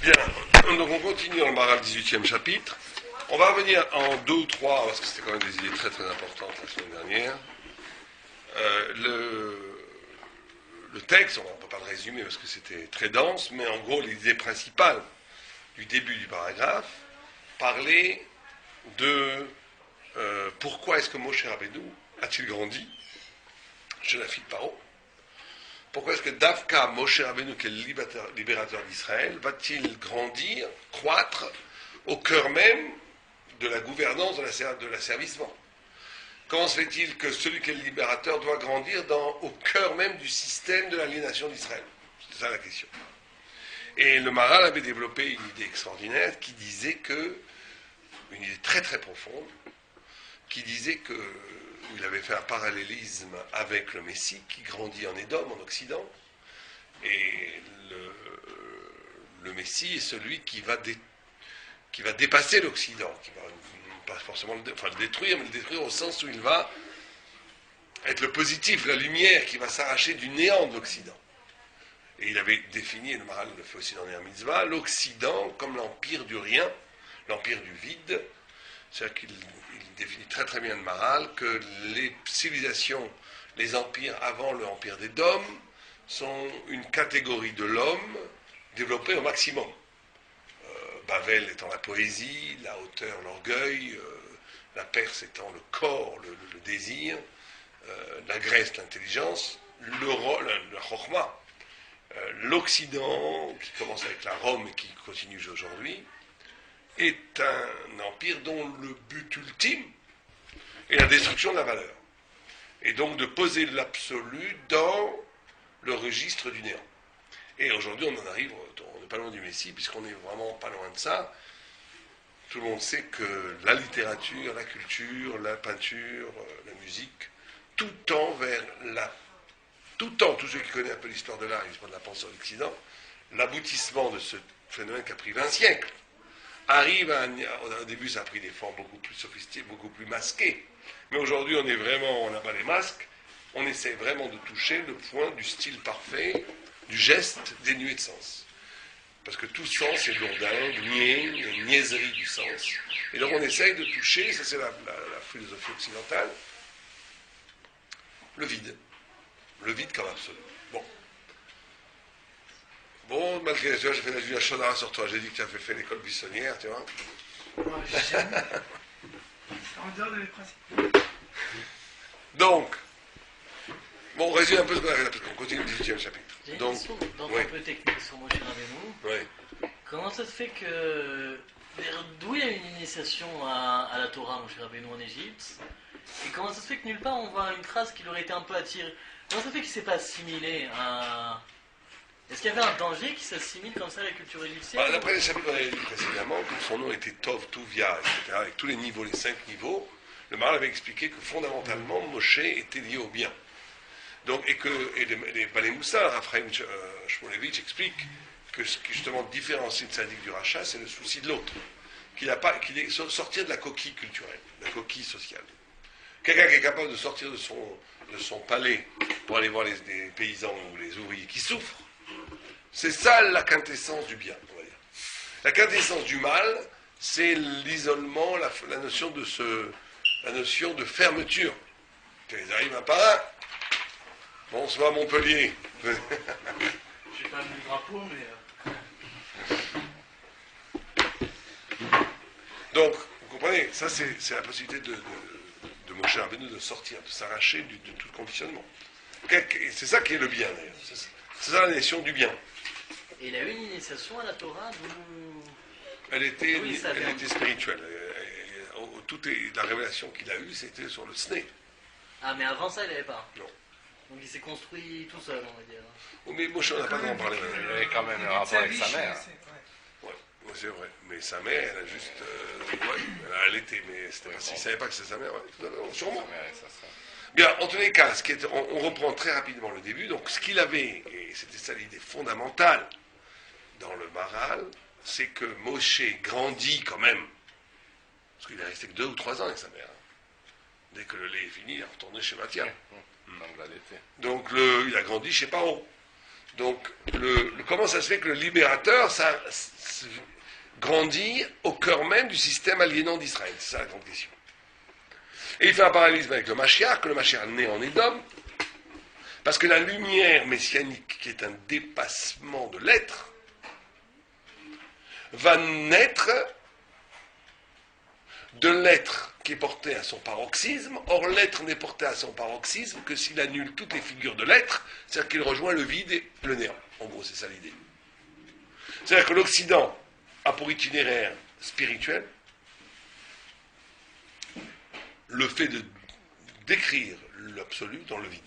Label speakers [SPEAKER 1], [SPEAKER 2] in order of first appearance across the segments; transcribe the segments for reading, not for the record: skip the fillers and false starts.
[SPEAKER 1] Bien, donc on continue dans le Maharal 18e chapitre. On va revenir en 2 ou 3, parce que c'était quand même des idées très très importantes la semaine dernière. Le texte, on ne peut pas le résumer parce que c'était très dense, mais en gros l'idée principale du début du paragraphe parlait de pourquoi est-ce que Moshe Rabbeinu a-t-il grandi chez la fille de Paro. Pourquoi est-ce que Davka, Moshe Rabbeinu, qui est le libérateur d'Israël, va-t-il grandir, croître au cœur même de la gouvernance, de l'asservissement? Comment se fait-il que celui qui est le libérateur doit grandir au cœur même du système de l'aliénation d'Israël? C'est ça la question. Et le Maharal avait développé une idée extraordinaire qui disait une idée très très profonde, qui disait que il avait fait un parallélisme avec le Messie qui grandit en Édom, en Occident, et le Messie est celui qui va dépasser l'Occident, qui va pas forcément le détruire, mais le détruire au sens où il va être le positif, la lumière qui va s'arracher du néant de l'Occident. Et il avait défini, et le Maharal le fait aussi dans les Mitzvah, l'Occident comme l'empire du rien, l'empire du vide. C'est-à-dire qu'il définit très très bien le Maharal que les civilisations, les empires avant l'empire des Dômes, sont une catégorie de l'homme développée au maximum. Babel étant la poésie, la hauteur, l'orgueil, la Perse étant le corps, le désir, la Grèce, l'intelligence, la Chokhmah, l'Occident, qui commence avec la Rome et qui continue aujourd'hui, est un empire dont le but ultime est la destruction de la valeur. Et donc de poser l'absolu dans le registre du néant. Et aujourd'hui, on en arrive, on n'est pas loin du Messie, puisqu'on n'est vraiment pas loin de ça. Tout le monde sait que la littérature, la culture, la peinture, la musique, tout tend vers tous ceux qui connaissent un peu l'histoire de l'art et l'histoire de la pensée en Occident, l'aboutissement de ce phénomène qui a pris 20 siècles, arrive au début ça a pris des formes beaucoup plus sophistiquées, beaucoup plus masquées, mais aujourd'hui on n'a pas les masques, on essaie vraiment de toucher le point du style parfait, du geste dénué de sens. Parce que tout sens est lourdingue, une niaiserie du sens. Et donc on essaye de toucher, ça c'est la philosophie occidentale, le vide. Le vide comme absolu. Bon, malgré ça, j'ai fait la Chodara sur toi. J'ai dit que tu avais fait l'école buissonnière, tu vois.
[SPEAKER 2] Non, j'ai jamais. En dehors de mes principes.
[SPEAKER 1] Donc, on résume un peu ce qu'on a fait, parce qu'on continue le 18e chapitre.
[SPEAKER 3] J'ai une
[SPEAKER 1] Donc,
[SPEAKER 3] question un peu technique sur Moshe Rabbeinu.
[SPEAKER 1] Oui.
[SPEAKER 3] Comment ça se fait que... D'où il y a une initiation à la Torah, Moshe Rabbeinu, en Égypte? Et comment ça se fait que nulle part on voit une trace qui aurait été un peu attirée? Comment ça se fait qu'il ne s'est pas assimilé à... Est-ce qu'il y avait un danger qui s'assimile comme ça à la culture égyptienne?
[SPEAKER 1] D'après les chapitres qu'on avait lus précédemment, que son nom était Tov, Tuvia, etc., avec tous les niveaux, les 5 niveaux, le Maharal avait expliqué que fondamentalement, Moshe était lié au bien. Donc, et les Balei Moussar, Raphaël Shmulevitch explique que ce qui justement différencie le tzaddik du rachat, c'est le souci de l'autre. Qu'il est sortir de la coquille culturelle, de la coquille sociale. Quelqu'un qui est capable de sortir de son palais pour aller voir les paysans ou les ouvriers qui souffrent, c'est ça la quintessence du bien, on va dire. La quintessence du mal, c'est l'isolement, la notion de fermeture. Ils arrivent un par un. Bonsoir Montpellier.
[SPEAKER 3] Je n'ai pas mis le drapeau, mais...
[SPEAKER 1] Donc, vous comprenez, ça c'est la possibilité de Moshe Rabbeinu de sortir, de s'arracher de tout conditionnement. C'est ça qui est le bien d'ailleurs. C'est ça la notion du bien.
[SPEAKER 3] Et il a eu une initiation à la Torah
[SPEAKER 1] Elle était spirituelle. La révélation qu'il a eue, c'était sur le Sné.
[SPEAKER 3] Ah, mais avant ça, il n'avait pas.
[SPEAKER 1] Non.
[SPEAKER 3] Donc il s'est construit tout seul, on va dire.
[SPEAKER 1] Mais Moshe, on n'a pas d'en parler.
[SPEAKER 4] Il avait quand même un rapport avec sa mère.
[SPEAKER 1] Oui, c'est vrai. Mais sa mère, elle a juste... elle a allaité, mais c'était parce qu'il ne savait pas que c'était sa mère. Ouais. Sûrement. Bien, en tous les cas, on reprend très rapidement le début. Donc, ce qu'il avait, et c'était ça l'idée fondamentale dans le Maharal, c'est que Moshe grandit quand même. Parce qu'il est resté que 2 ou 3 ans avec sa mère. Dès que le lait est fini, il est retourné chez Mathia.
[SPEAKER 4] Donc,
[SPEAKER 1] il a grandi chez Paro. Donc, comment ça se fait que le libérateur, ça grandit au cœur même du système aliénant d'Israël? C'est ça la grande question. Et il fait un parallélisme avec le Mashiach, que le Mashiach naît en Édom, parce que la lumière messianique, qui est un dépassement de l'être, va naître de l'être qui est porté à son paroxysme. Or, l'être n'est porté à son paroxysme que s'il annule toutes les figures de l'être, c'est-à-dire qu'il rejoint le vide et le néant. En gros, c'est ça l'idée. C'est-à-dire que l'Occident a pour itinéraire spirituel le fait de décrire l'absolu dans le vide.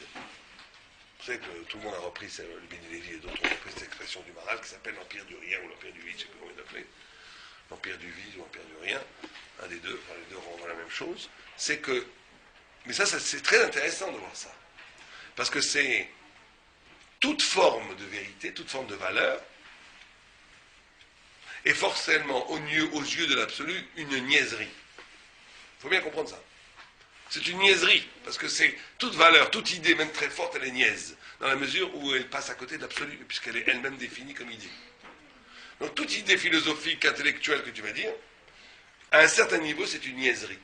[SPEAKER 1] Vous savez que tout le monde a repris, le Béni Lévy et d'autres ont repris cette expression du Maral qui s'appelle l'empire du rien ou l'empire du vide, je ne sais plus comment il l'appelait. L'empire du vide ou l'empire du rien, un des deux, enfin les deux renvoient la même chose. C'est que, mais ça c'est très intéressant de voir ça. Parce que c'est toute forme de vérité, toute forme de valeur, est forcément aux yeux de l'absolu une niaiserie. Il faut bien comprendre ça. C'est une niaiserie, parce que c'est toute valeur, toute idée, même très forte, elle est niaise, dans la mesure où elle passe à côté de l'absolu, puisqu'elle est elle-même définie comme idée. Donc toute idée philosophique, intellectuelle que tu vas dire, à un certain niveau, c'est une niaiserie.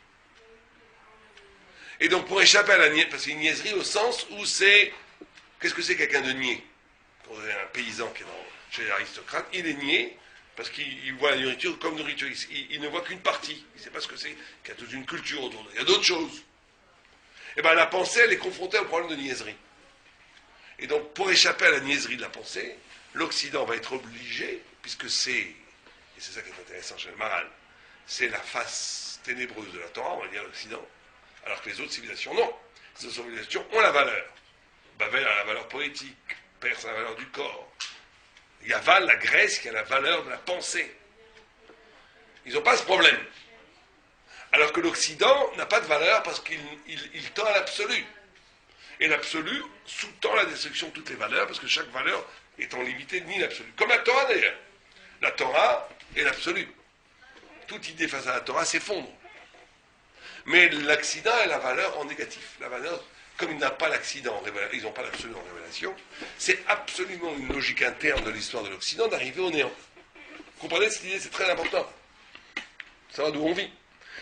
[SPEAKER 1] Et donc pour échapper à la niaiserie, parce que c'est une niaiserie au sens où c'est... Qu'est-ce que c'est quelqu'un de niais? Quand vous avez un paysan qui est chez l'aristocrate, il est niais, parce qu'il voit la nourriture comme nourriture. Il ne voit qu'une partie. Il ne sait pas ce que c'est, qu'il y a toute une culture autour d'eux. Il y a d'autres choses. Et bien la pensée, elle est confrontée au problème de niaiserie. Et donc, pour échapper à la niaiserie de la pensée, l'Occident va être obligé, puisque c'est, et c'est ça qui est intéressant chez le Maral, c'est la face ténébreuse de la Torah, on va dire l'Occident, alors que les autres civilisations, non. Les autres civilisations ont la valeur. Babel a la valeur poétique, Perse a la valeur du corps. Yaval, la Grèce, qui a la valeur de la pensée. Ils n'ont pas ce problème. Alors que l'Occident n'a pas de valeur parce qu'il tend à l'absolu. Et l'absolu sous-tend la destruction de toutes les valeurs, parce que chaque valeur étant limitée ni l'absolu. Comme la Torah d'ailleurs. La Torah est l'absolu. Toute idée face à la Torah s'effondre. Mais l'Occident a la valeur en négatif. La valeur, comme il n'a pas l'accident en révélation, ils n'ont pas l'absolu en révélation, c'est absolument une logique interne de l'histoire de l'Occident d'arriver au néant. Vous comprenez cette idée, c'est très important. Ça va d'où on vit.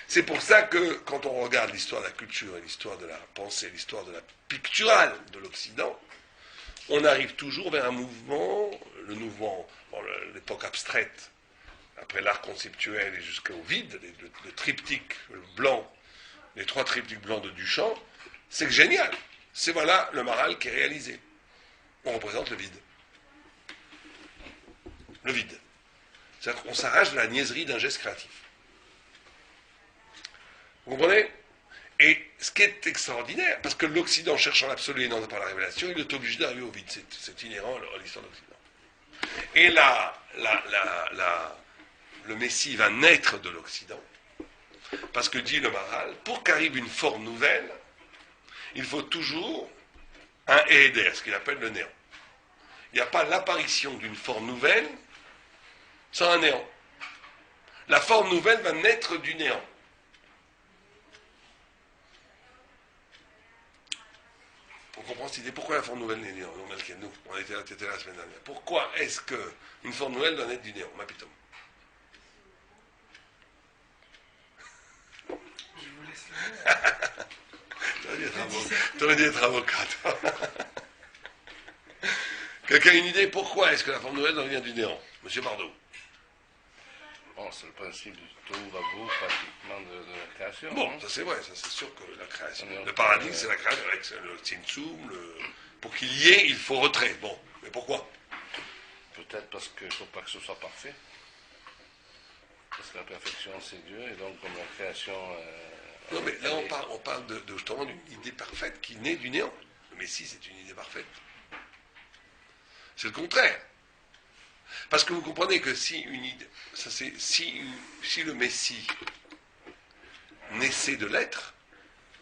[SPEAKER 1] C'est pour ça que, quand on regarde l'histoire de la culture et l'histoire de la pensée, l'histoire de la picturale de l'Occident, on arrive toujours vers un mouvement, l'époque abstraite, après l'art conceptuel et jusqu'au vide, le triptyque blanc, les trois triptyques blancs de Duchamp, c'est génial. C'est voilà le Maral qui est réalisé. On représente le vide. Le vide. C'est-à-dire qu'on s'arrache de la niaiserie d'un geste créatif. Vous comprenez? Et ce qui est extraordinaire, parce que l'Occident cherchant l'absolu et non pas la révélation, il est obligé d'arriver au vide. C'est inhérent à l'histoire de l'Occident. Et le Messie va naître de l'Occident. Parce que dit le Maral, pour qu'arrive une forme nouvelle, il faut toujours un éder, ce qu'il appelle le néant. Il n'y a pas l'apparition d'une forme nouvelle sans un néant. La forme nouvelle va naître du néant. On comprend cette idée. Pourquoi la forme nouvelle naît du néant? Nous, on était là la semaine dernière. Pourquoi est-ce qu'une forme nouvelle doit naître du néant? Ma pitom.
[SPEAKER 2] Je vous laisse le mot.
[SPEAKER 1] T'aurais dû être avocat. Quelqu'un a une idée? Pourquoi est-ce que la forme nouvelle doit venir du néant? Monsieur Bardot.
[SPEAKER 4] Bon, c'est le principe du tout va bout pratiquement de la création.
[SPEAKER 1] Bon,
[SPEAKER 4] hein.
[SPEAKER 1] ça c'est vrai, ça c'est sûr que la création. Le paradigme, c'est la création avec le tzimtzum, pour qu'il y ait, il faut retrait. Bon, mais pourquoi?
[SPEAKER 4] Peut-être parce qu'il ne faut pas que ce soit parfait. Parce que la perfection, c'est Dieu, et donc comme la création...
[SPEAKER 1] non, mais là, on parle justement d'une idée parfaite qui naît du néant. Le Messie, c'est une idée parfaite. C'est le contraire. Parce que vous comprenez que si le Messie naissait de l'être,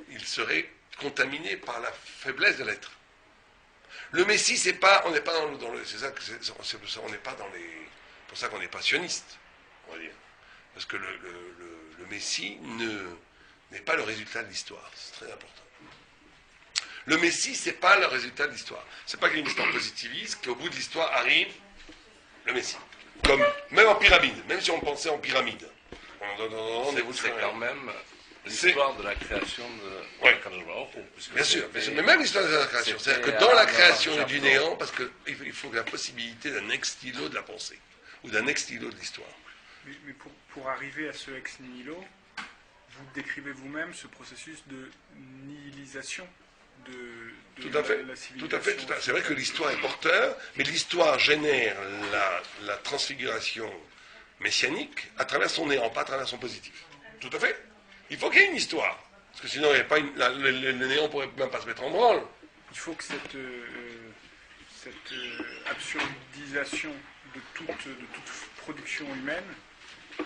[SPEAKER 1] il serait contaminé par la faiblesse de l'être. Le Messie, c'est pas, on n'est pas dans le, c'est ça que on n'est pas dans les, pour ça qu'on est passionniste, on va dire, parce que le Messie n'est pas le résultat de l'histoire, c'est très important. Le Messie, c'est pas le résultat de l'histoire. C'est pas qu'il y a une histoire positiviste, qu'au bout de l'histoire arrive le Messie. Comme, même en pyramide, même si on pensait en pyramide.
[SPEAKER 4] C'est quand même l'histoire de la création de
[SPEAKER 1] Ouais.
[SPEAKER 4] Kadosh Baruch Hu, puisque
[SPEAKER 1] Bien sûr,
[SPEAKER 4] c'était-
[SPEAKER 1] mais même l'histoire de la création.
[SPEAKER 4] c'était
[SPEAKER 1] C'est-à-dire que dans la
[SPEAKER 4] Adam,
[SPEAKER 1] création
[SPEAKER 4] Adam,
[SPEAKER 1] du
[SPEAKER 4] Jacob.
[SPEAKER 1] néant, parce qu'il faut la possibilité d'un ex-nihilo de la pensée, ou d'un ex-nihilo de l'histoire.
[SPEAKER 2] Mais pour arriver à ce ex nihilo, vous décrivez vous-même ce processus de nihilisation de
[SPEAKER 1] Tout à fait.
[SPEAKER 2] la
[SPEAKER 1] Tout
[SPEAKER 2] civilisation.
[SPEAKER 1] à fait, tout à fait. C'est vrai que l'histoire est porteur, mais l'histoire génère la transfiguration messianique à travers son néant, pas à travers son positif. Tout à fait. Il faut qu'il y ait une histoire. Parce que sinon, il y a pas le néant ne pourrait même pas se mettre en branle.
[SPEAKER 2] Il faut que cette absurdisation de toute production humaine,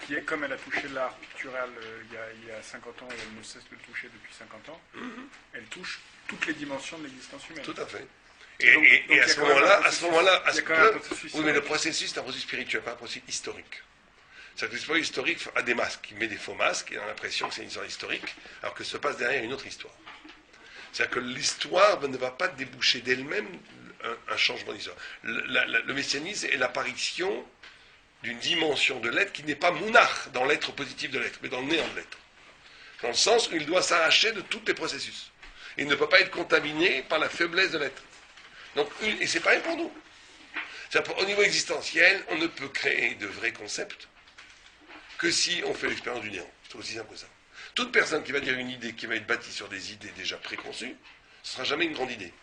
[SPEAKER 2] qui est comme elle a touché l'art pictural il y a 50 ans, et elle ne cesse de le toucher depuis 50 ans, elle touche toutes les dimensions de l'existence humaine.
[SPEAKER 1] Tout à fait.
[SPEAKER 2] Donc,
[SPEAKER 1] Et à
[SPEAKER 2] il y a
[SPEAKER 1] ce
[SPEAKER 2] quand même
[SPEAKER 1] moment-là,
[SPEAKER 2] un
[SPEAKER 1] à ce moment-là,
[SPEAKER 2] processus- il y a quand même un processus
[SPEAKER 1] oui, mais le
[SPEAKER 2] historique.
[SPEAKER 1] processus, c'est un processus spirituel, pas un processus historique. C'est-à-dire que l'histoire historique a des masques. Il met des faux masques, il a l'impression que c'est une histoire historique, alors que se passe derrière une autre histoire. C'est-à-dire que l'histoire ne va pas déboucher d'elle-même un changement d'histoire. Le messianisme est l'apparition d'une dimension de l'être qui n'est pas mounach dans l'être positif de l'être, mais dans le néant de l'être. Dans le sens où il doit s'arracher de tous les processus. Il ne peut pas être contaminé par la faiblesse de l'être. Donc, et c'est pareil pour nous. C'est-à-dire, au niveau existentiel, on ne peut créer de vrais concepts que si on fait l'expérience du néant. C'est aussi simple que ça. Toute personne qui va dire une idée qui va être bâtie sur des idées déjà préconçues, ce ne sera jamais une grande idée.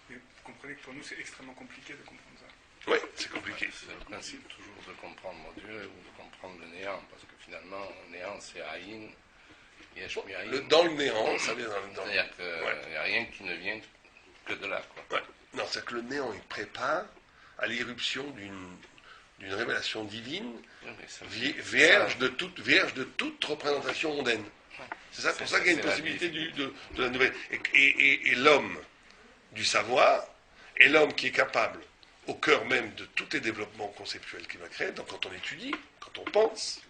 [SPEAKER 2] Mais vous comprenez que pour nous, c'est extrêmement compliqué de comprendre ça.
[SPEAKER 1] Oui, c'est compliqué.
[SPEAKER 4] C'est le principe toujours de comprendre mon Dieu ou de comprendre le néant, parce que finalement, le néant, c'est Aïn, Yesh Mi'aïn.
[SPEAKER 1] Dans le néant, ça vient dans le...
[SPEAKER 4] C'est-à-dire qu'il
[SPEAKER 1] Ouais.
[SPEAKER 4] n'y a rien qui ne vient que de là, quoi.
[SPEAKER 1] Ouais. Non, c'est que le néant, il prépare à l'irruption d'une révélation divine
[SPEAKER 4] Oui, mais ça-
[SPEAKER 1] vierge de toute représentation mondaine. C'est ça, pour ça qu'il y a une
[SPEAKER 4] c'est la
[SPEAKER 1] possibilité
[SPEAKER 4] vie.
[SPEAKER 1] de la nouvelle. Et l'homme du savoir est l'homme qui est capable, au cœur même de tous les développements conceptuels qu'il va créer, donc quand on étudie, quand on pense,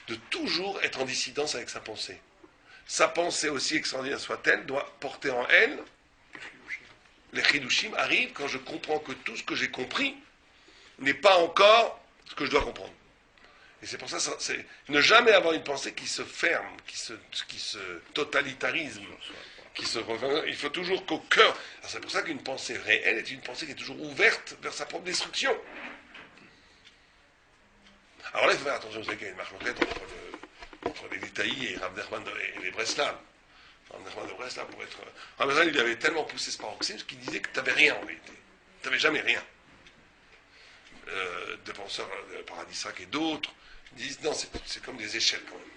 [SPEAKER 1] de toujours être en dissidence avec sa pensée. Sa pensée, aussi extraordinaire soit-elle, doit porter en elle, les chidushim arrivent quand je comprends que tout ce que j'ai compris n'est pas encore ce que je dois comprendre. Et c'est pour ça, c'est ne jamais avoir une pensée qui se ferme, qui se totalitarisme, qui se revient. Il faut toujours qu'au cœur. Alors c'est pour ça qu'une pensée réelle est une pensée qui est toujours ouverte vers sa propre destruction. Alors là, il faut faire attention, vous savez qu'il y a une marche en tête entre les Détaillis et Rav Nachman et les Breslav. Rav Nachman de Breslav, pour être. Rav Nachman, il avait tellement poussé ce paroxysme qu'il disait que tu n'avais rien en réalité. Tu n'avais jamais rien. Des penseurs, Paradisrak et d'autres, disent non, c'est comme des échelles quand même.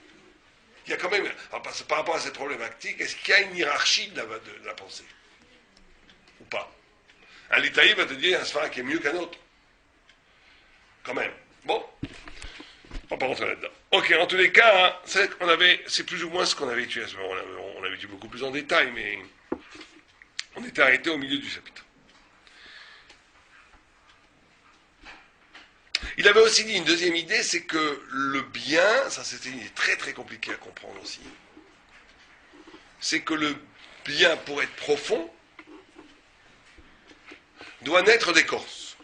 [SPEAKER 1] Il y a quand même, alors, par rapport à cette problématique, est-ce qu'il y a une hiérarchie de la pensée? Ou pas? Un Litaï va te dire un Sphara qui est mieux qu'un autre. Quand même. Bon. On va pas rentrer là-dedans. Ok, en tous les cas, hein, c'est plus ou moins ce qu'on avait étudié à ce moment-là. On avait étudié beaucoup plus en détail, mais on était arrêté au milieu du chapitre. Il avait aussi dit une deuxième idée, c'est que le bien, ça c'était une idée très très compliquée à comprendre aussi, c'est que le bien, pour être profond, doit naître d'écorce.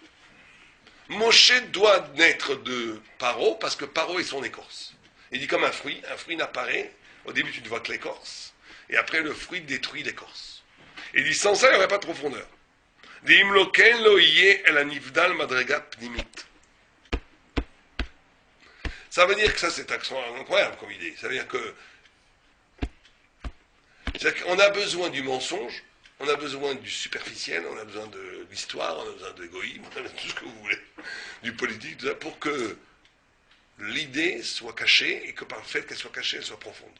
[SPEAKER 1] Moshe doit naître de Paro, parce que Paro est son écorce. Il dit comme un fruit n'apparaît, au début tu ne vois que l'écorce, et après le fruit détruit l'écorce. Il dit sans ça, il n'y aurait pas de profondeur. Ça veut dire que ça c'est incroyable comme idée. Ça veut dire que c'est-à-dire qu'on a besoin du mensonge, on a besoin du superficiel, on a besoin de l'histoire, on a besoin de l'égoïsme, on a besoin de tout ce que vous voulez, du politique, tout ça, pour que l'idée soit cachée et que par le fait qu'elle soit cachée, elle soit profonde.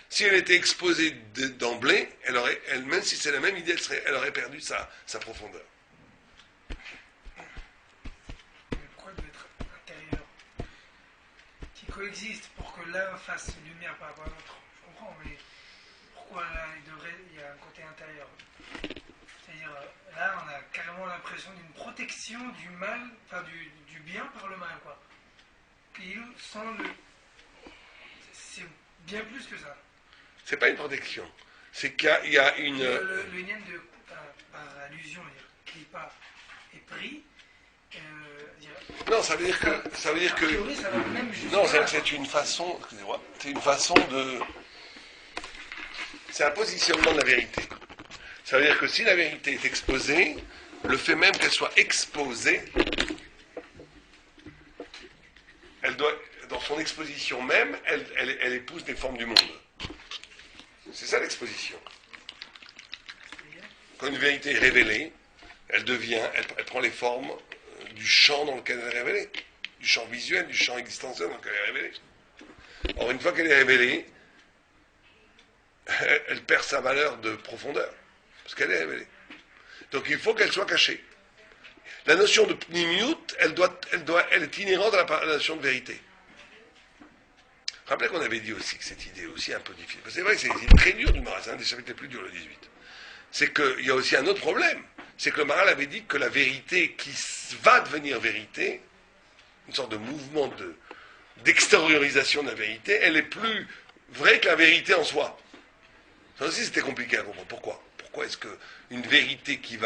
[SPEAKER 1] Si elle était exposée d'emblée, même si c'est la même idée, elle aurait perdu sa profondeur.
[SPEAKER 2] Mais pourquoi elle doit être intérieure? Qui coexiste pour que l'un fasse lumière par rapport à l'autre. Je comprends, mais pourquoi là il y a un côté intérieur? C'est-à-dire, là on a carrément l'impression d'une protection du mal, enfin du bien par le mal, quoi. Et sans le. C'est bien plus que ça.
[SPEAKER 1] C'est pas une protection. c'est qu'il y a une...
[SPEAKER 2] Le yin de, par allusion, clipa est pris.
[SPEAKER 1] Non, ça veut dire que...
[SPEAKER 2] A priori, ça va même
[SPEAKER 1] Non,
[SPEAKER 2] jusqu'à-
[SPEAKER 1] c'est une façon... Excusez-moi. C'est une façon de... C'est un positionnement de la vérité. Ça veut dire que si la vérité est exposée, le fait même qu'elle soit exposée, elle doit, dans son exposition même, elle épouse des formes du monde. C'est ça l'exposition. Quand une vérité est révélée, elle prend les formes du champ dans lequel elle est révélée, du champ visuel, du champ existentiel dans lequel elle est révélée. Or, une fois qu'elle est révélée, elle perd sa valeur de profondeur, parce qu'elle est révélée. Donc il faut qu'elle soit cachée. La notion de pnimiut, elle est inhérente à la notion de vérité. Rappelez qu'on avait dit aussi que cette idée est aussi un peu difficile. Parce que c'est vrai que c'est une idée très dure du Maral, c'est un des chapitres les plus durs, le 18. C'est qu'il y a aussi un autre problème, c'est que le Maral avait dit que la vérité qui va devenir vérité, une sorte de mouvement d'extériorisation de la vérité, elle est plus vraie que la vérité en soi. Ça aussi c'était compliqué à comprendre. Pourquoi est-ce qu'une vérité qui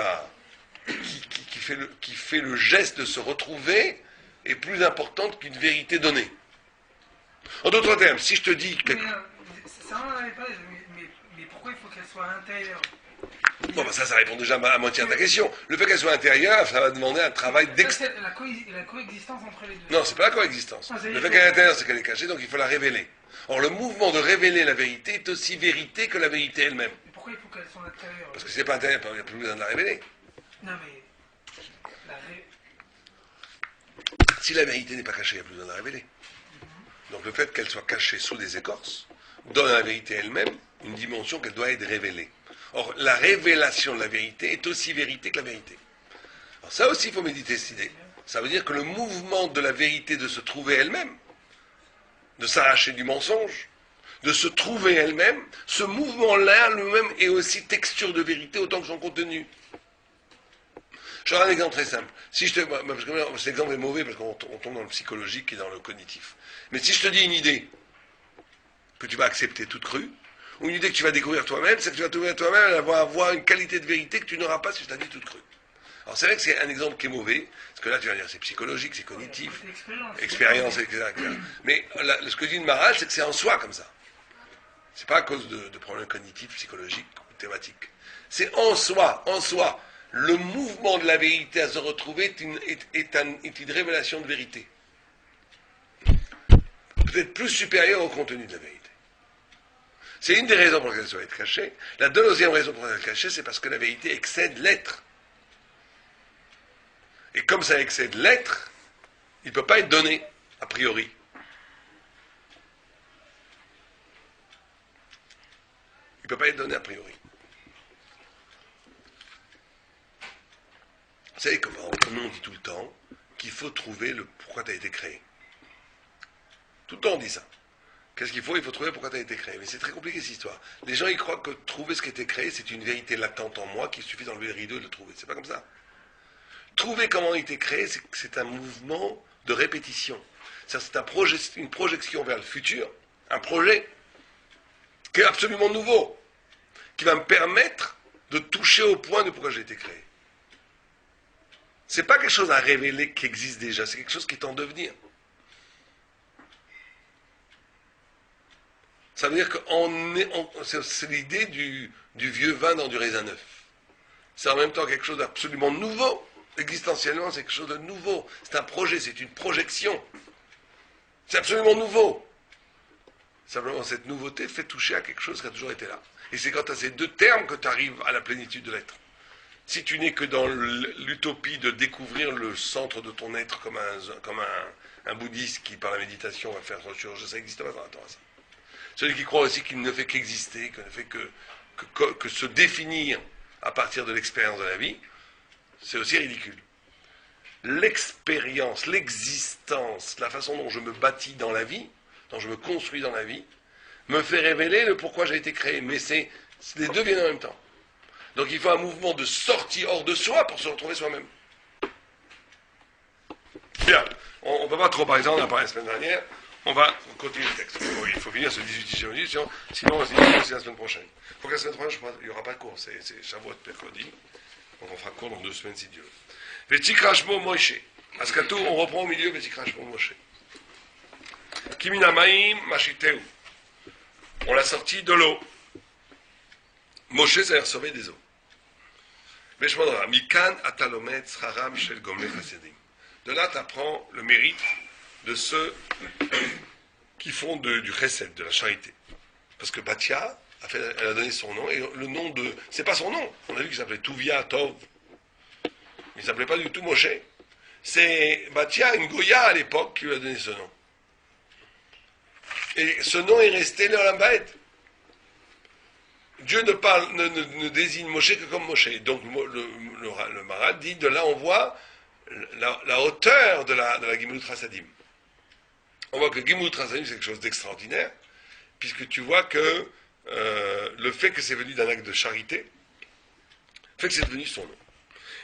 [SPEAKER 1] fait le geste de se retrouver est plus importante qu'une vérité donnée? En d'autres termes, si je te dis que...
[SPEAKER 2] Ça, on n'en avait pas, mais pourquoi il faut qu'elle soit intérieure?
[SPEAKER 1] Bon, ben ça répond déjà à moitié à ta question. Le fait qu'elle soit intérieure, ça va demander un travail
[SPEAKER 2] La coexistence entre les deux.
[SPEAKER 1] Non, c'est pas la coexistence.
[SPEAKER 2] Non,
[SPEAKER 1] Le fait qu'elle est intérieure, c'est qu'elle est cachée, donc il faut la révéler. Or, le mouvement de révéler la vérité est aussi vérité que la vérité elle-même.
[SPEAKER 2] Mais pourquoi il faut qu'elle soit intérieure?
[SPEAKER 1] Parce que si c'est pas intérieur, il n'y a plus besoin de la révéler.
[SPEAKER 2] Non, mais.
[SPEAKER 1] Si la vérité n'est pas cachée, il n'y a plus besoin de la révéler. Donc le fait qu'elle soit cachée sous des écorces donne à la vérité elle-même une dimension qu'elle doit être révélée. Or, la révélation de la vérité est aussi vérité que la vérité. Alors ça aussi, il faut méditer cette idée. Ça veut dire que le mouvement de la vérité de se trouver elle-même, de s'arracher du mensonge, de se trouver elle-même, ce mouvement-là lui-même est aussi texture de vérité autant que son contenu. Je donne un exemple très simple. Si je te, parce que cet exemple est mauvais parce qu'on tombe dans le psychologique et dans le cognitif. Mais si je te dis une idée que tu vas accepter toute crue, ou une idée que tu vas découvrir toi-même, c'est que tu vas découvrir toi-même, elle va avoir une qualité de vérité que tu n'auras pas si je t'ai dit toute crue. Alors c'est vrai que c'est un exemple qui est mauvais, parce que là tu vas dire c'est psychologique, c'est cognitif, expérience, etc. Mais là, ce que dit le Maral, c'est que c'est en soi comme ça. C'est pas à cause de problèmes cognitifs, psychologiques ou thématiques. C'est en soi. Le mouvement de la vérité à se retrouver est une révélation de vérité. Peut-être plus supérieure au contenu de la vérité. C'est une des raisons pour lesquelles elle doit être cachée. La deuxième raison pour laquelle elle est cachée, c'est parce que la vérité excède l'être. Et comme ça excède l'être, il ne peut pas être donné, a priori. Il ne peut pas être donné a priori. Vous savez comment nous on dit tout le temps qu'il faut trouver le pourquoi tu as été créé. Tout le temps on dit ça. Qu'est-ce qu'il faut? Il faut trouver pourquoi tu as été créé. Mais c'est très compliqué cette histoire. Les gens ils croient que trouver ce qui a été créé c'est une vérité latente en moi qu'il suffit d'enlever le rideau et de le trouver. C'est pas comme ça. Trouver comment il a été créé, c'est un mouvement de répétition. C'est une projection vers le futur, un projet qui est absolument nouveau, qui va me permettre de toucher au point de pourquoi j'ai été créé. C'est pas quelque chose à révéler qui existe déjà, c'est quelque chose qui est en devenir. Ça veut dire que c'est l'idée du vieux vin dans du raisin neuf. C'est en même temps quelque chose d'absolument nouveau. Existentiellement, c'est quelque chose de nouveau. C'est un projet, c'est une projection. C'est absolument nouveau. Simplement, cette nouveauté fait toucher à quelque chose qui a toujours été là. Et c'est quand tu as ces deux termes que tu arrives à la plénitude de l'être. Si tu n'es que dans l'utopie de découvrir le centre de ton être comme un bouddhiste qui, par la méditation, va faire son chirurgie, ça n'existe pas dans rapport à ça. Celui qui croit aussi qu'il ne fait qu'exister, qu'il ne fait que se définir à partir de l'expérience de la vie, c'est aussi ridicule. L'expérience, l'existence, la façon dont je me bâtis dans la vie, dont je me construis dans la vie, me fait révéler le pourquoi j'ai été créé. Mais les deux viennent en même temps. Donc il faut un mouvement de sortie hors de soi pour se retrouver soi-même. Bien. On ne peut pas trop, par exemple, on a parlé la semaine dernière, On va continuer le texte. Bon, il faut finir ce 18 janvier, sinon c'est la semaine prochaine. Il faut que la semaine prochaine, il n'y aura pas de cours, c'est Shavuot mercredi. Donc on fera cours dans 2 semaines si Dieu veut. Vetikrashmo Moshe. Askatou, on reprend au milieu Vetikrashmo Moshe. Kiminamaim Mashiteu. On l'a sorti de l'eau. Moshe, ça a sauvé des eaux. Veshmodra. Mikan Atalomet Sraram Shel Gomle Chasedim. De là, tu apprends le mérite de ceux qui font du chesed, de la charité. Parce que Batia, elle a donné son nom, et le nom de... C'est pas son nom. On a vu qu'il s'appelait Tuvia, Tov. Il ne s'appelait pas du tout Moshe. C'est Batia, une Goya à l'époque, qui lui a donné ce nom. Et ce nom est resté le Olam. Dieu ne désigne Moshe que comme Moshe. Donc le Maral dit, de là on voit la hauteur de la Gimilut Chasadim. On voit que Gimilut Chasadim c'est quelque chose d'extraordinaire, puisque tu vois que le fait que c'est venu d'un acte de charité, fait que c'est devenu son nom.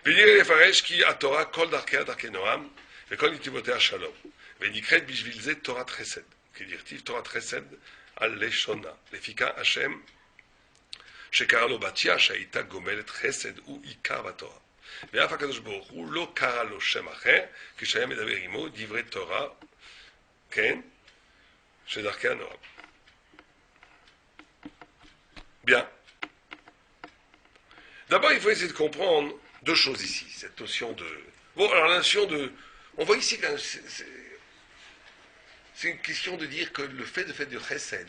[SPEAKER 1] Venir les Faresh qui a Torah kol darkea darkei noam, et kol nitivotea shalom. Venikret bishvilze Torah Chesed, qui dit Torah Chesed al leshona, lefika Hashem, שקרא לו בתיה שהייתה גומלת חסד הוא עיקר בתורה. ואף הקדוש ברוך הוא לא קרא לו שם אחר, כשהיה מדבר עמו דברי תורה, כן, שדרכי הנועם. Bien. D'abord, il faut essayer de comprendre 2 choses ici, cette notion de... Bon, alors la notion de... On voit ici que c'est une question de dire que le fait de faire du chesed,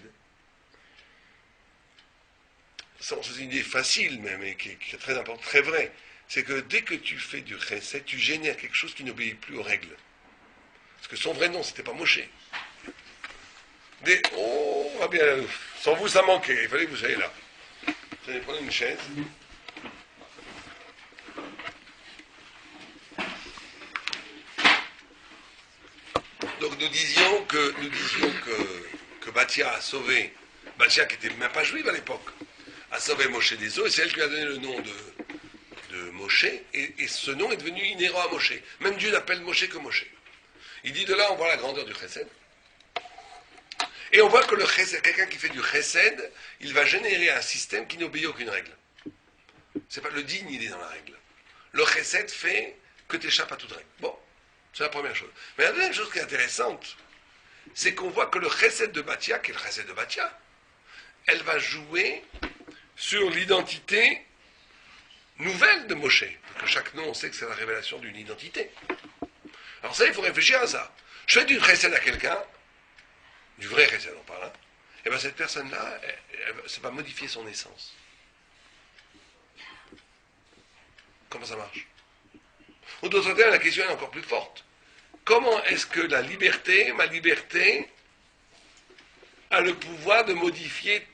[SPEAKER 1] c'est une idée facile, mais qui est très importante, très vraie. C'est que dès que tu fais du chesed, tu génères quelque chose qui n'obéit plus aux règles. Parce que son vrai nom, c'était pas Moshe. Oh, bien, sans vous, ça manquait. Il fallait que vous soyez là. Vous allez prendre une chaise. Donc nous disions que Batia a sauvé, Batia qui n'était même pas juive à l'époque, a sauvé Moshe des eaux, et c'est elle qui lui a donné le nom de Moshe, et ce nom est devenu inhérent à Moshe. Même Dieu l'appelle Moshe que Moshe. Il dit de là, on voit la grandeur du chesed. Et on voit que le chesed, quelqu'un qui fait du chesed, il va générer un système qui n'obéit à aucune règle. C'est pas le digne, il est dans la règle. Le chesed fait que tu échappes à toute règle. Bon, c'est la première chose. Mais la deuxième chose qui est intéressante, c'est qu'on voit que le chesed de Batia, qui est le chesed de Batia, elle va jouer sur l'identité nouvelle de Moshe. Parce que chaque nom, on sait que c'est la révélation d'une identité. Alors ça, il faut réfléchir à ça. Je fais du chesed à quelqu'un, du vrai chesed, on parle, et bien cette personne-là, ça va modifier son essence. Comment ça marche? Ou d'autre côté, la question est encore plus forte. Comment est-ce que la liberté, ma liberté, a le pouvoir de modifier,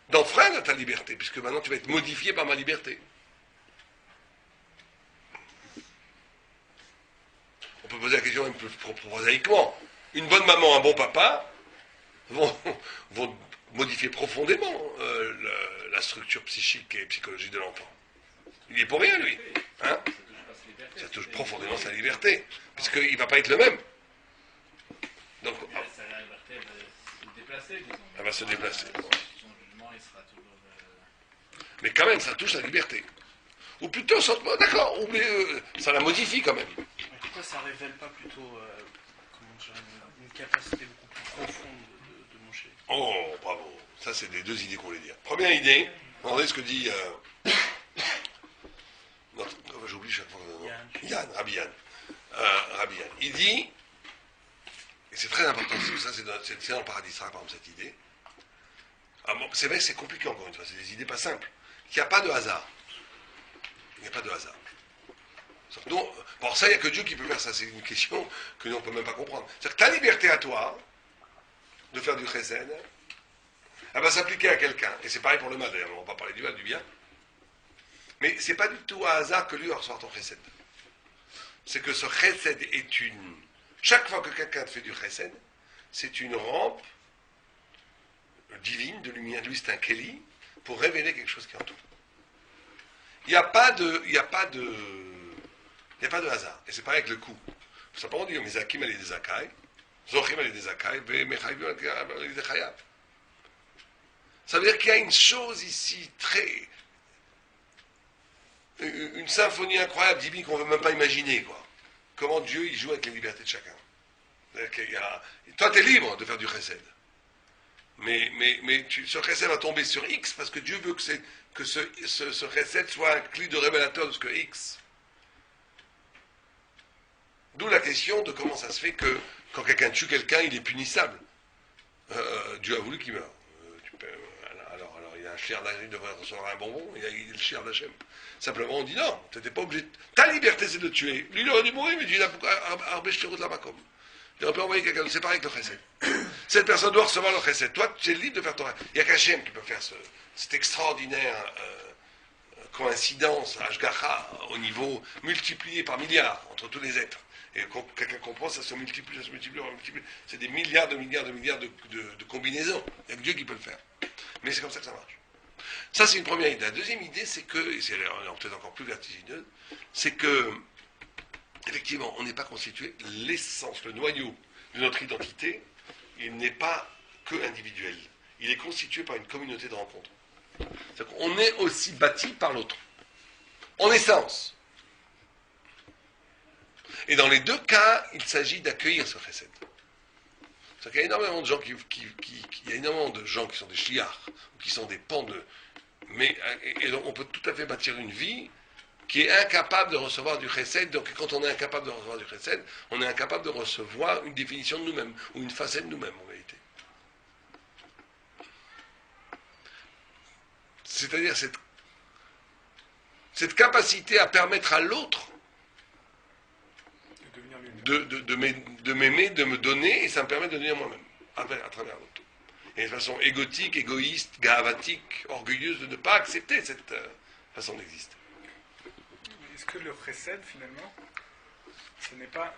[SPEAKER 1] d'enfreindre ta liberté, puisque maintenant tu vas être modifié par ma liberté. On peut poser la question un peu prosaïquement. Une bonne maman, un bon papa vont modifier profondément la structure psychique et psychologique de l'enfant. Il n'y est pour rien, lui. Hein? Ça touche profondément sa liberté, puisqu'il ne va pas être le même. Donc,
[SPEAKER 5] sa liberté va se déplacer, disons.
[SPEAKER 1] Elle va se déplacer.
[SPEAKER 5] Son jugement, il sera toujours...
[SPEAKER 1] Mais quand même, ça touche la liberté. Ou plutôt, d'accord, ça la modifie quand même.
[SPEAKER 6] Mais pourquoi ça ne révèle pas plutôt une capacité beaucoup plus profonde de Moshe?
[SPEAKER 1] Oh, bravo. Ça, c'est les 2 idées qu'on voulait dire. Première idée, regardez ce que dit... j'oublie chaque fois. Yann, Rabbi Yann. Rabbi Yann. Il dit, et c'est très important, ça c'est dans le paradis, par exemple, cette idée. C'est vrai que c'est compliqué encore une fois, c'est des idées pas simples. Il n'y a pas de hasard. Il n'y a pas de hasard. Donc, bon, ça, il n'y a que Dieu qui peut faire ça. C'est une question que nous, on ne peut même pas comprendre. C'est-à-dire que ta liberté à toi, de faire du chesed, elle va s'appliquer à quelqu'un. Et c'est pareil pour le mal, d'ailleurs. On ne va pas parler du mal, du bien. Mais ce n'est pas du tout un hasard que lui va recevoir ton chesed. C'est que ce chesed est une... Chaque fois que quelqu'un te fait du chesed, c'est une rampe divine, de lumière. Lui, c'est un Keli, pour révéler quelque chose qui est en toi. Il n'y a pas de hasard. Et c'est pareil avec le coup. Il faut simplement dire, Mizakim, elle est des Zakai. Zochim al Zakai, Mechayvim al Chayav. Ça veut dire qu'il y a une chose ici une symphonie incroyable, divine, qu'on ne veut même pas imaginer, quoi. Comment Dieu il joue avec les libertés de chacun. Toi, tu es libre de faire du chesed. Mais ce chesed va tomber sur X parce que Dieu veut que ce chesed soit un clé de révélateur de ce que X. D'où la question de comment ça se fait que quand quelqu'un tue quelqu'un, il est punissable. Dieu a voulu qu'il meure. Alors, il y a un cher d'Hachem, il devrait recevoir un bonbon, il y a le cher d'Hachem. Simplement, on dit non, tu n'étais pas obligé. Ta liberté, c'est de le tuer. Lui, il aurait dû mourir, mais Dieu a arbèche de la makom. Il aurait pu envoyer quelqu'un, c'est pareil avec le chesed. Cette personne doit recevoir le chesed. Toi, tu es libre de faire ton chesed. Il n'y a qu'Hachem qui peut faire cette extraordinaire coïncidence, Ashgacha, au niveau multiplié par milliards entre tous les êtres. Et quand quelqu'un comprend, ça se multiplie, ça se multiplie, ça se multiplie. C'est des milliards de combinaisons. Il n'y a que Dieu qui peut le faire. Mais c'est comme ça que ça marche. Ça, c'est une première idée. La deuxième idée, c'est que, et c'est peut-être encore plus vertigineuse, c'est que, effectivement, on n'est pas constitué. L'essence, le noyau de notre identité, il n'est pas que individuel. Il est constitué par une communauté de rencontres. C'est-à-dire qu'on est aussi bâti par l'autre. En essence. Et dans les deux cas, il s'agit d'accueillir ce chesed. C'est-à-dire qu'il y a énormément de gens il y a énormément de gens qui sont des shliach, ou qui sont des pans de... Et donc on peut tout à fait bâtir une vie qui est incapable de recevoir du chesed. Donc quand on est incapable de recevoir du chesed, on est incapable de recevoir une définition de nous-mêmes, ou une facette de nous-mêmes en vérité. C'est-à-dire cette capacité à permettre à l'autre de m'aimer, de me donner, et ça me permet de devenir moi-même, à travers l'autre. Et de façon égotique, égoïste, gavatique, orgueilleuse, de ne pas accepter cette façon d'exister.
[SPEAKER 7] Est-ce que le chesed, finalement, ce n'est pas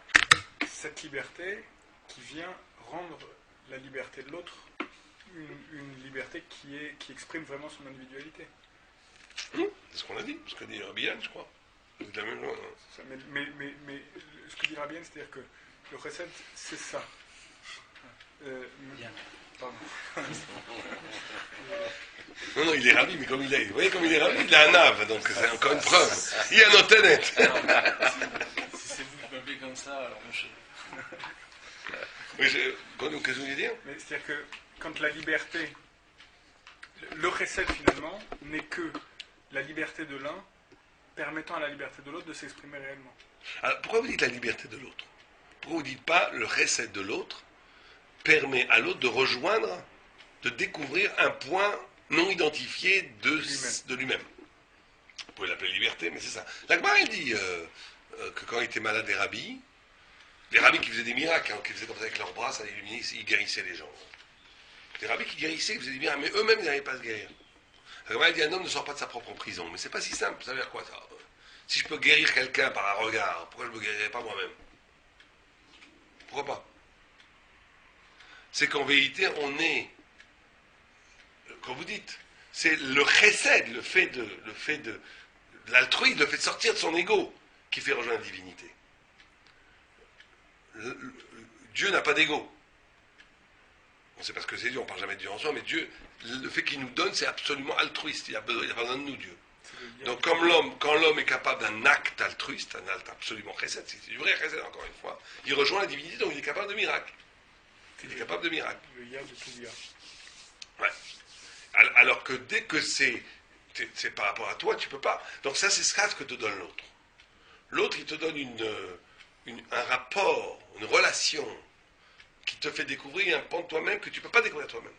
[SPEAKER 7] cette liberté qui vient rendre la liberté de l'autre une liberté qui exprime vraiment son individualité?
[SPEAKER 1] C'est ce qu'on a dit, ce que dit Rabbi Yann, je crois. C'est la même chose.
[SPEAKER 7] Mais ce que dit Rabbi Yann, c'est-à-dire que le chesed, c'est ça. Pardon.
[SPEAKER 1] Non, il est ravi, mais comme il est. Vous voyez comme il est ravi, il a un ave, donc c'est encore une preuve. Il y a un antennet.
[SPEAKER 6] Si c'est vous qui m'appelez comme ça, alors mon cher.
[SPEAKER 1] Qu'est-ce que vous voulez dire?
[SPEAKER 7] Mais c'est-à-dire que quand la liberté, le chesed finalement, n'est que la liberté de l'un permettant à la liberté de l'autre de s'exprimer réellement.
[SPEAKER 1] Alors, pourquoi vous dites la liberté de l'autre? Pourquoi vous ne dites pas le chesed de l'autre permet à l'autre de rejoindre, de découvrir un point non identifié de lui-même? Vous pouvez l'appeler liberté, mais c'est ça. L'Agmara, il dit que quand il était malade, les rabbis qui faisaient des miracles, qui faisaient comme ça avec leurs bras, ça illuminait, ils guérissaient les gens. Les rabbis qui guérissaient, ils faisaient des miracles, mais eux-mêmes, ils n'arrivaient pas à se guérir. L'Agmara, il dit un homme ne sort pas de sa propre prison. Mais c'est pas si simple, ça veut dire quoi ça? Si je peux guérir quelqu'un par un regard, pourquoi je ne me guérirais pas moi-même? Pourquoi pas? C'est qu'en vérité, on est, comme vous dites, c'est le chesed, le fait de l'altruisme, le fait de sortir de son ego, qui fait rejoindre la divinité. Dieu n'a pas d'ego. On sait pas ce que c'est Dieu, on ne parle jamais de Dieu en soi, mais Dieu, le fait qu'il nous donne, c'est absolument altruiste. Il a pas besoin de nous, Dieu. Donc quand l'homme est capable d'un acte altruiste, un acte absolument chesed, c'est du vrai chesed encore une fois, il rejoint la divinité, donc il est capable de miracles. Il est capable de miracles.
[SPEAKER 7] Le ya de tout ya.
[SPEAKER 1] Ouais. Alors que dès que c'est par rapport à toi, tu peux pas. Donc ça, c'est ce que te donne l'autre. L'autre, il te donne un rapport, une relation qui te fait découvrir un pan de toi-même que tu ne peux pas découvrir toi-même.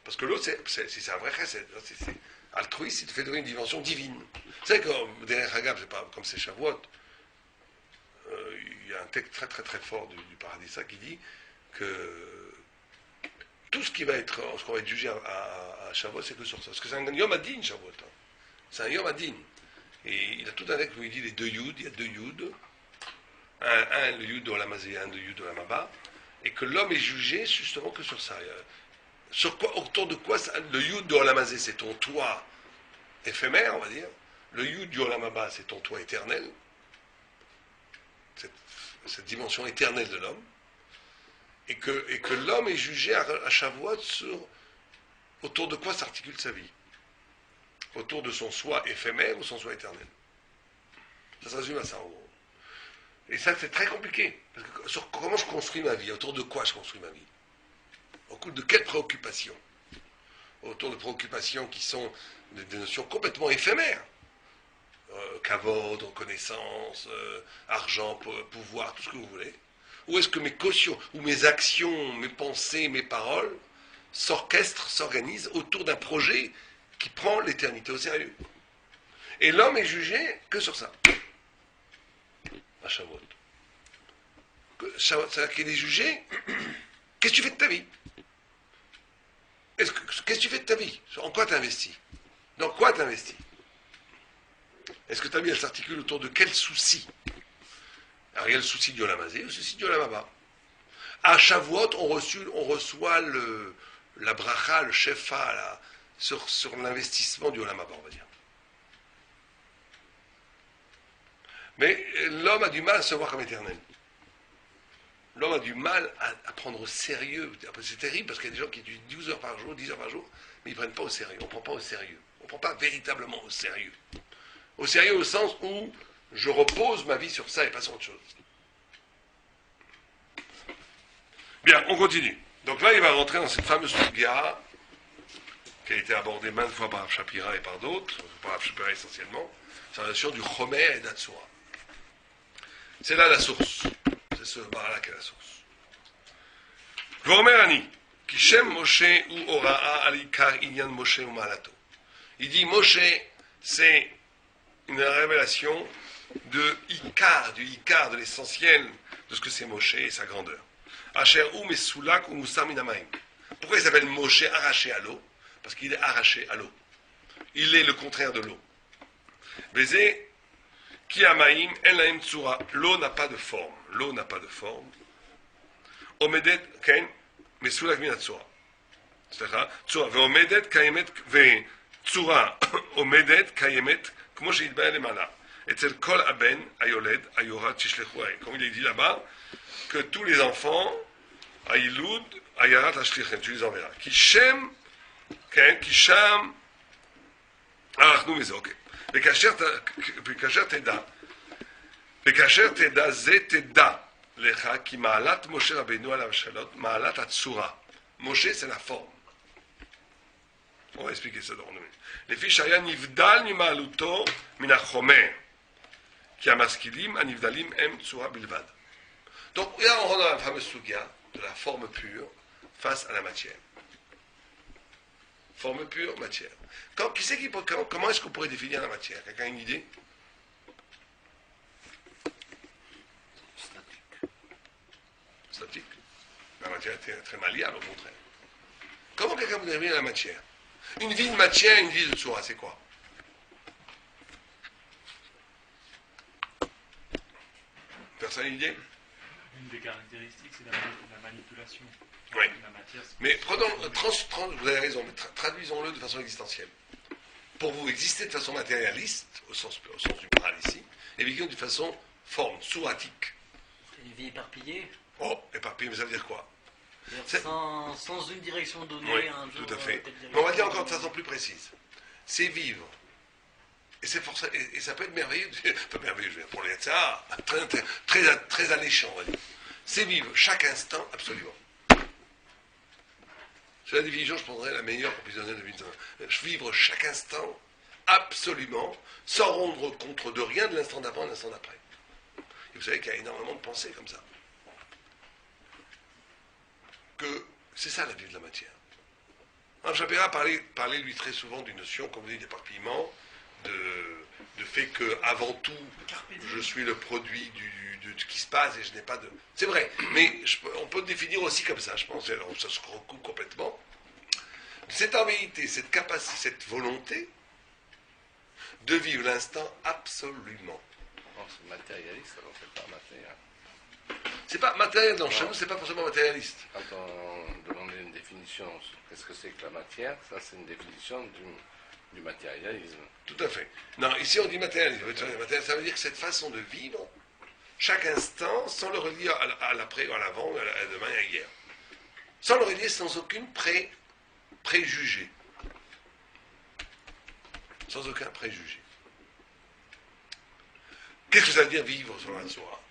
[SPEAKER 1] Parce que l'autre, c'est un vrai chesed. C'est altruiste, il te fait donner une dimension divine. Vous savez, derrière Hagab, c'est pas comme c'est Shavuot, il y a un texte très très très fort du Paradisa qui dit que tout ce qui va être, ce qu'on va être jugé à Shavuot, c'est que sur ça. Parce que c'est un Yom Adin, Shavuot. C'est un Yom Adin. Et il a tout un texte où il dit les deux Yud, il y a deux Yud, un le Yud de Olamazé et un le Yud de Olamaba, et que l'homme est jugé justement que sur ça. Sur quoi, autour de quoi le Yud de Olamazé, c'est ton toit éphémère, on va dire. Le Yud du Olamaba, c'est ton toit éternel. Cette dimension éternelle de l'homme. Et que l'homme est jugé à Shavuot autour de quoi s'articule sa vie. Autour de son soi éphémère ou son soi éternel. Ça se résume à ça en gros. Et ça c'est très compliqué. Parce que sur comment je construis ma vie, autour de quoi je construis ma vie. Autour de quelles préoccupations. Autour de préoccupations qui sont des notions complètement éphémères. Kavod, reconnaissance, argent, pouvoir, tout ce que vous voulez. Ou est-ce que mes cautions, ou mes actions, mes pensées, mes paroles s'orchestrent, s'organisent autour d'un projet qui prend l'éternité au sérieux. Et l'homme est jugé que sur ça. À Shavuot. C'est-à-dire qu'il est jugé, qu'est-ce que tu fais de ta vie? Qu'est-ce que tu fais de ta vie? En quoi tu investis? Dans quoi tu investis? Est-ce que ta vie, elle s'articule autour de quel souci? Alors il y a le souci du Olam Hazé, le souci du Olam Haba. À Shavuot, on reçoit la bracha, le shefa, sur l'investissement du Olam Haba, on va dire. Mais l'homme a du mal à se voir comme éternel. L'homme a du mal à prendre au sérieux. C'est terrible parce qu'il y a des gens qui étudient 12 heures par jour, 10 heures par jour, mais ils ne prennent pas au sérieux. On ne prend pas au sérieux. On ne prend pas véritablement au sérieux. Au sérieux au sens où je repose ma vie sur ça et pas sur autre chose. Bien, on continue. Donc là, il va rentrer dans cette fameuse sugya qui a été abordée maintes fois par Rav Shapira et par d'autres, par Rav Shapira essentiellement, c'est la notion du chomer et d'Atsura. C'est là la source. C'est ce bar-là qui est la source. Vomer Ani, qui Shem Moshe ou Ora'a alikar inyan Moshe ou Malato. Il dit Moshe, c'est une révélation de Ikar, de l'essentiel de ce que c'est Moshe et sa grandeur. Asher ou Mesoulak ou Moussam Minamaim. Pourquoi il s'appelle Moshe arraché à l'eau? Parce qu'il est arraché à l'eau. Il est le contraire de l'eau. Baiser, Ki Amaim, Elaim Tsura. L'eau n'a pas de forme. L'eau n'a pas de forme. Omedet, Ken, Mesoulak Minatsura. C'est-à-dire, Tsura, Veomedet, Kayemet, Tsura, Omedet, Kayemet, כמו שהתבהר למעלה, אצל כל הבן, היולד, היורד, תשלחו ההיא. Comme il est dit là-bas, que tous les enfants, הילוד, הירד, תשליכם, tu les enverras. כי שם, כן, כי שם, אנחנו מזה, אוקיי. וכאשר תדע, זה תדע לך, כי מעלת משה רבינו עליו השלום, מעלת הצורה. משה c'est la forme. On va expliquer ça dans le minute. Les fiches היה נבדל ממעלותו מן החומר, כי המשכילים הנבדלים הם צורה בלבד. Donc là on rentre dans la fameuse sugya de la forme pure face à la matière. Forme pure, matière. Comment est-ce qu'on pourrait définir la matière? Quelqu'un a une idée? Statique. La matière est très malléable au contraire. Comment quelqu'un peut définir la matière? Une vie de matière, une vie de tsura, c'est quoi? Personne a une idée?
[SPEAKER 8] Une des caractéristiques, c'est la manipulation.
[SPEAKER 1] Oui.
[SPEAKER 8] La matière,
[SPEAKER 1] Mais prenons, vous avez raison, mais traduisons-le de façon existentielle. Pour vous, exister de façon matérialiste, au sens du moral ici, et vivre de façon forme, souratique.
[SPEAKER 3] Une vie éparpillée.
[SPEAKER 1] Oh, éparpillée, mais ça veut dire quoi?
[SPEAKER 3] Sans une direction donnée.
[SPEAKER 1] Oui,
[SPEAKER 3] un jour,
[SPEAKER 1] tout à fait.
[SPEAKER 3] telle
[SPEAKER 1] Mais on va dire
[SPEAKER 3] direction.
[SPEAKER 1] encore de façon plus précise. C'est vivre. Et, et ça peut être merveilleux, enfin merveilleux, je veux dire, pour les ça, très alléchant, on va dire. C'est vivre chaque instant, absolument. C'est la définition, je prendrais la meilleure pour puisse donner la définition. Vivre chaque instant, absolument, sans rendre compte de rien de l'instant d'avant et de l'instant d'après. Et vous savez qu'il y a énormément de pensées comme ça. Que c'est ça la vie de la matière. Alors Shapira parlait lui très souvent d'une notion, comme vous dites, d'éparpillement, de fait que avant tout, je suis le produit de ce qui se passe et je n'ai pas de... C'est vrai, mais on peut le définir aussi comme ça, je pense, alors ça se recoupe complètement. C'est en vérité cette capacité, cette volonté de vivre l'instant absolument.
[SPEAKER 4] Non, c'est matérialiste, alors c'est pas matériel.
[SPEAKER 1] C'est pas matériel dans le chemin, c'est pas forcément matérialiste.
[SPEAKER 4] Quand on demandait une définition sur qu'est-ce que c'est que la matière, ça c'est une définition du matérialisme.
[SPEAKER 1] Tout à fait. Non, ici on dit matérialisme. Ça veut dire que cette façon de vivre, chaque instant, sans le relier à l'après, à l'avant, à demain et à hier. Sans le relier sans aucune préjugé. Sans aucun préjugé. Qu'est-ce que ça veut dire vivre selon la Torah?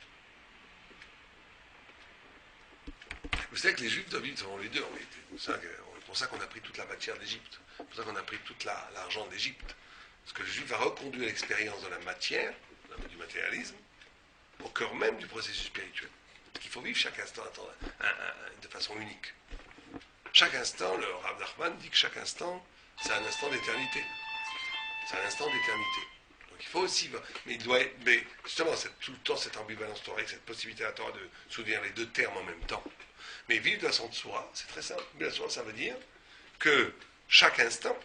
[SPEAKER 1] Vous savez que les Juifs doivent vivre selon les deux en réalité. C'est pour ça qu'on a pris toute la matière d'Égypte. C'est pour ça qu'on a pris tout l'argent d'Égypte. Parce que le Juif va reconduire l'expérience de la matière, du matérialisme, au cœur même du processus spirituel. Parce qu'il faut vivre chaque instant de façon unique. Chaque instant, le Rav Nachman dit que chaque instant, c'est un instant d'éternité. C'est un instant d'éternité. Donc il faut aussi, mais justement, c'est tout le temps cette ambivalence thoraïque, cette possibilité à la Torah de soutenir les deux termes en même temps. Mais vivre de la Tsura, c'est très simple. Vivre de la Tsura, ça veut dire que chaque instant,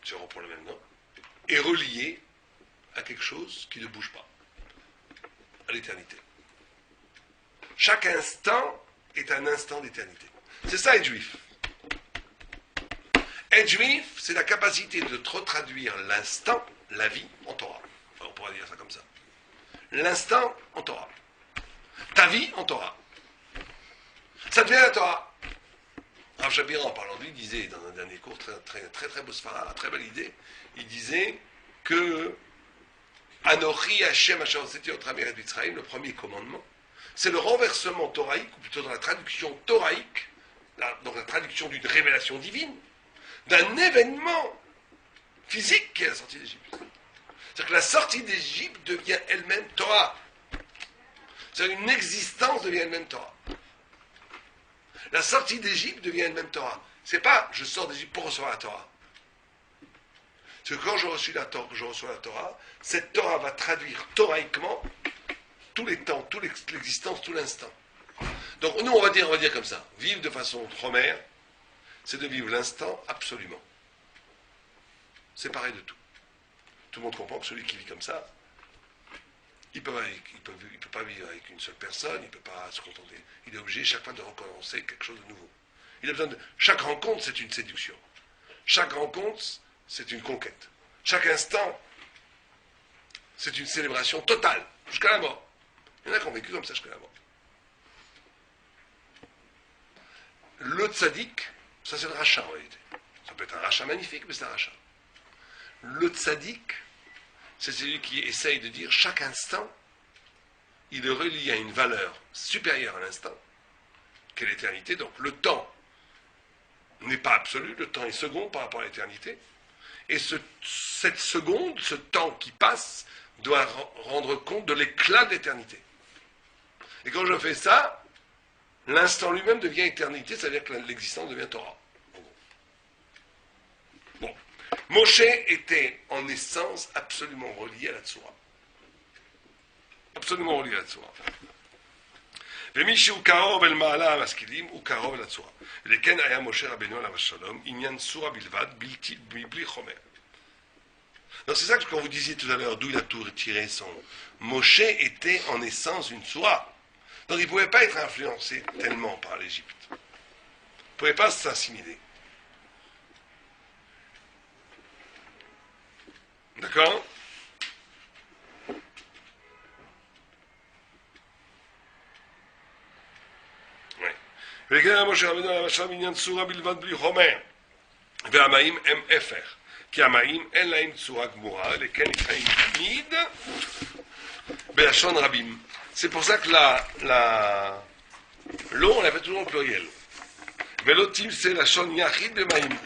[SPEAKER 1] je reprends le même nom, est relié à quelque chose qui ne bouge pas, à l'éternité. Chaque instant est un instant d'éternité. C'est ça être juif. Être juif, c'est la capacité de retraduire l'instant, la vie, en Torah. Enfin, on pourrait dire ça comme ça. L'instant en Torah. Ta vie en Torah. Ça devient la Torah. Rav Shapira, en parlant de lui, disait dans un dernier cours, très beau sfara, très belle idée, il disait que Anochi Hashem Asher Hotzeti Otcha Me'eretz Mitzrayim, le premier commandement, c'est le renversement thoraïque, ou plutôt dans la traduction thoraïque, dans la traduction d'une révélation divine, d'un événement physique qui est la sortie d'Égypte. C'est-à-dire que la sortie d'Égypte devient elle-même Torah. C'est-à-dire une existence devient elle-même Torah. La sortie d'Égypte devient elle-même Torah. C'est pas je sors d'Égypte pour recevoir la Torah. C'est que quand je reçois la Torah, cette Torah va traduire thoraïquement tous les temps, toute l'existence, tout l'instant. Donc nous on va dire comme ça, vivre de façon tromère, c'est de vivre l'instant absolument. Séparé de tout. Tout le monde comprend que celui qui vit comme ça, il peut pas vivre avec une seule personne, il ne peut pas se contenter. Il est obligé chaque fois de recommencer quelque chose de nouveau. Il a besoin de... Chaque rencontre, c'est une séduction. Chaque rencontre, c'est une conquête. Chaque instant, c'est une célébration totale, jusqu'à la mort. Il y en a qui ont vécu comme ça jusqu'à la mort. Le tzaddik, ça c'est le rachat en réalité. Ça peut être un rachat magnifique, mais c'est un rachat. Le tzaddik, c'est celui qui essaye de dire chaque instant, il est relié à une valeur supérieure à l'instant, qu'est l'éternité. Donc le temps n'est pas absolu, le temps est second par rapport à l'éternité. Et cette seconde, ce temps qui passe, doit rendre compte de l'éclat de l'éternité. Et quand je fais ça, l'instant lui-même devient éternité, c'est-à-dire que l'existence devient Torah. Bon. Moshe était en essence absolument relié à la Tsura. Absolument relié à la Tsura. ומי שהוא קרוב אל מעלה המשכילים הוא קרוב אל הצורה. ולכן היה משה רבנו עליו השלום עניין צורה בלבד מבלי חומר. Donc c'est ça que quand vous disiez tout à l'heure d'où il a tout retiré son... Moshe était en essence une Tsura. Donc il ne pouvait pas être influencé tellement par l'Égypte. Il ne pouvait pas s'assimiler. D'accord? Oui. וכן משה רבנו עליו השלום עניין צורה בלבד בלי חומר. והמים הם הפך. כי המים אין להם צורה גמורה, לכן נקראים תמיד בלשון רבים. C'est pour ça que l'eau, on l'appelle toujours au pluriel. Velotim, c'est la shon yachid de maïm.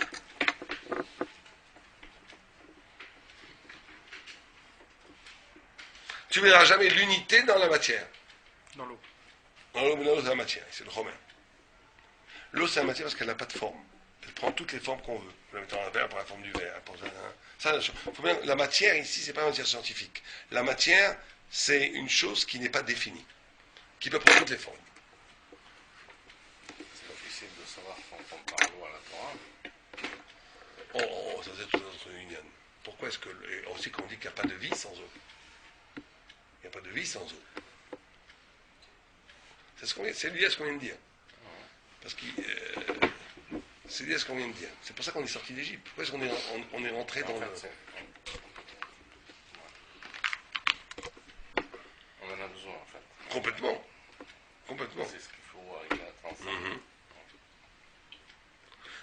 [SPEAKER 1] Tu ne verras jamais l'unité dans la matière.
[SPEAKER 7] Dans l'eau.
[SPEAKER 1] Dans l'eau, c'est la matière, c'est le romain. L'eau, c'est la matière parce qu'elle n'a pas de forme. Elle prend toutes les formes qu'on veut. Vous la mettez dans un verre pour la forme du verre. La matière, ici, c'est pas une matière scientifique. La matière, c'est une chose qui n'est pas définie, qui peut prendre toutes les formes.
[SPEAKER 4] C'est difficile de savoir quand on parle l'eau à la Torah.
[SPEAKER 1] Ça c'est tout notre union. Pourquoi est-ce que... aussi qu'on dit qu'il n'y a pas de vie sans eau. Il n'y a pas de vie sans eau. C'est lié à ce qu'on vient de dire. Parce que... c'est lié à ce qu'on vient de dire. C'est pour ça qu'on est sorti d'Égypte. Pourquoi est-ce qu'on est rentré dans le...
[SPEAKER 4] besoin, en fait.
[SPEAKER 1] Complètement. Complètement.
[SPEAKER 4] C'est ce qu'il faut arriver à transcender.
[SPEAKER 1] Mhm.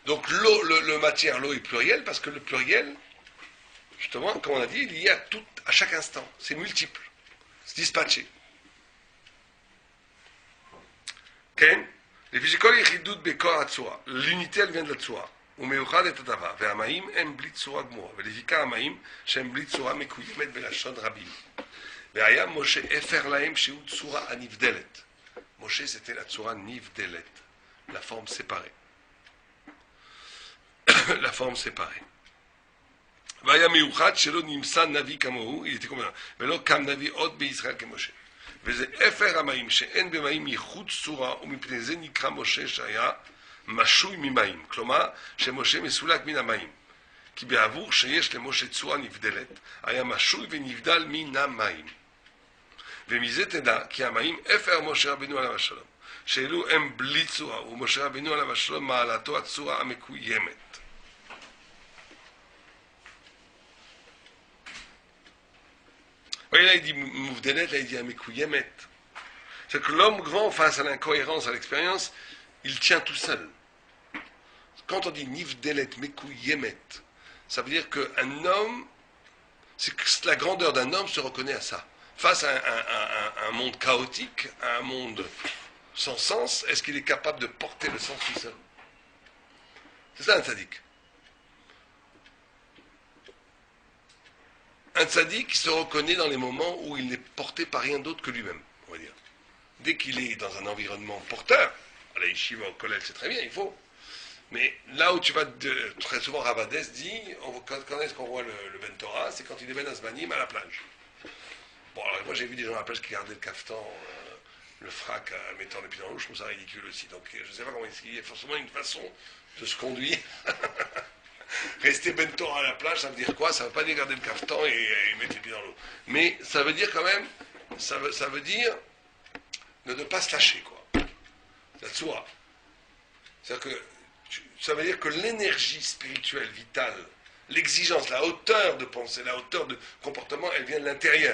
[SPEAKER 1] Donc l'eau, le matière, l'eau est pluriel parce que le pluriel, justement, comme on a dit, il y a tout à chaque instant. C'est multiple. C'est dispatché. כן? לפי שכל יחידות בקור הצורה, l'unité elle vient de la צורה, ומיוחד את הדבר, והמים הם בלי צורה גמורה, ולפיקה המים שהם בלי צורה מקוימת בלשון רבים. והיה משה אפר להם שהוא צורה הנבדלת. משה c'était la צורה נבדלת, la forme séparée. la forme séparée. והיה מיוחד שלא נמסע נביא כמוהו, il était comme ולא קם נביא עוד בישראל כמשה. וזה אפר המים שאין במים ייחוד צורה ומפני זה נקרא משה שהיה משוי ממים, כלומר שמשה מסולק מן המים, כי בעבור שיש למשה צורה נבדלת היה משוי ונבדל מן המים. ומזה תדע כי המים אפר משה רבנו עליו השלום, שאלו הם בלי צורה ומשה רבנו עליו השלום מעלתו הצורה המקוימת. Oui, là il dit Mouvdelet, là il dit Amekouyemet. C'est que l'homme grand, face à l'incohérence, à l'expérience, il tient tout seul. Quand on dit Nivdelet, Mekouyemet, ça veut dire qu'un homme, c'est que la grandeur d'un homme se reconnaît à ça. Face à un monde chaotique, à un monde sans sens, est-ce qu'il est capable de porter le sens tout seul? C'est ça un tzaddik. Un tzaddik qui se reconnaît dans les moments où il n'est porté par rien d'autre que lui-même, on va dire. Dès qu'il est dans un environnement porteur, à la yeshiva, au collège, c'est très bien, il faut. Mais là où tu vas, très souvent Rabadès dit, quand est-ce qu'on voit le Ben Torah, c'est quand il est Ben Azmanim à la plage. Bon, alors moi j'ai vu des gens à la plage qui gardaient le cafetan, le frac, mettant les pieds dans l'eau, je trouve ça ridicule aussi. Donc je ne sais pas comment il y a forcément une façon de se conduire. Rester Ben Torah à la plage, ça veut dire quoi? Ça ne veut pas dire garder le cafetan et mettre les pieds dans l'eau. Mais ça veut dire quand même, ça veut dire de ne pas se lâcher, quoi. La tzoura. C'est-à-dire que, ça veut dire que l'énergie spirituelle, vitale, l'exigence, la hauteur de pensée, la hauteur de comportement, elle vient de l'intérieur.